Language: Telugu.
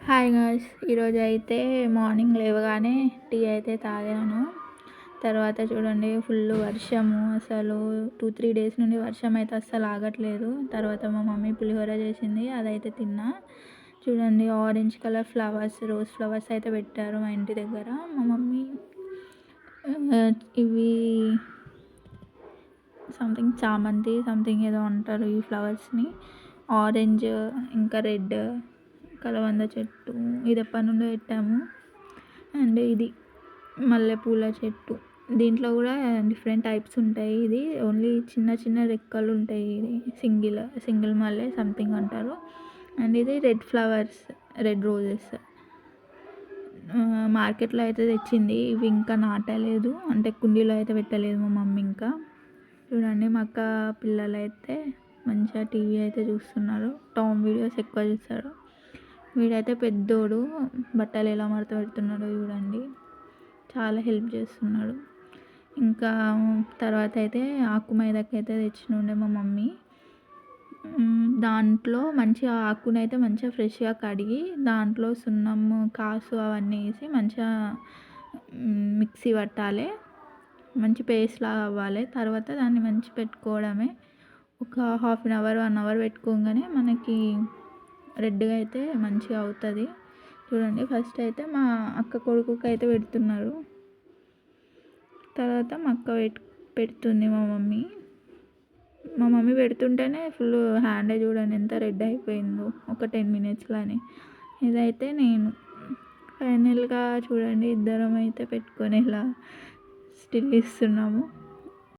హాయ్ గాయ్స్, ఈరోజు అయితే మార్నింగ్ లేవగానే టీ అయితే తాగాను. తర్వాత చూడండి ఫుల్ వర్షము, అసలు 2-3 డేస్ నుండి వర్షం అయితే అస్సలు ఆగట్లేదు. తర్వాత మా మమ్మీ పులిహోర చేసింది, అదైతే తిన్నా. చూడండి orange colour flowers, rose flowers అయితే పెట్టారు మా ఇంటి దగ్గర మా మమ్మీ. ఇవి సంథింగ్ చామంతి సంథింగ్ ఏదో అంటారు ఈ ఫ్లవర్స్ని. ఆరెంజ్ ఇంకా రెడ్ కలవంద చెట్టు ఇది ఎప్పటి నుండో పెట్టాము. అండ్ ఇది మల్లెపూల చెట్టు, దీంట్లో కూడా డిఫరెంట్ టైప్స్ ఉంటాయి. ఇది ఓన్లీ చిన్న చిన్న రెక్కలు ఉంటాయి, ఇది సింగిల్ మల్లె సంథింగ్ అంటారు. అండ్ ఇది రెడ్ ఫ్లవర్స్, రెడ్ రోజెస్. మార్కెట్లో అయితే తెచ్చింది, ఇవి ఇంకా నాటలేదు, అంటే కుండీలో అయితే పెట్టలేదు మా మమ్మీ. ఇంకా చూడండి మా అక్క పిల్లలు అయితే మంచిగా టీవీ అయితే చూస్తున్నారు. టామ్ వీడియోస్ ఎక్కువ చూస్తారు. వీడైతే పెద్దోడు బట్టలు ఎలా మడత పెడుతున్నాడో చూడండి, చాలా హెల్ప్ చేస్తున్నాడు. ఇంకా తర్వాత అయితే ఆకు మైదాకి అయితే తెచ్చినుండే మా మమ్మీ. దాంట్లో మంచిగా ఆకునైతే మంచిగా ఫ్రెష్గా కడిగి దాంట్లో సున్నం కాసు అవన్నీ వేసి మంచిగా మిక్సీ పట్టాలి, మంచి పేస్ట్ లాగా అవ్వాలి. తర్వాత దాన్ని మంచి పెట్టుకోవడమే. ఒక 1/2 అవర్ 1 అవర్ పెట్టుకోగానే మనకి రెడ్గా అయితే మంచిగా అవుతుంది. చూడండి ఫస్ట్ అయితే మా అక్క కొడుకుకి అయితే పెడుతున్నారు, తర్వాత మా అక్క పెడుతుంది మా మమ్మీ పెడుతుంటేనే ఫుల్ హ్యాండే చూడండి ఎంత రెడ్ అయిపోయిందో ఒక 10 మినిట్స్లోనే. ఇదైతే నేను ఫైనల్గా చూడండి ఇద్దరం అయితే పెట్టుకొని ఇలా స్టిల్ ఇస్తున్నాము.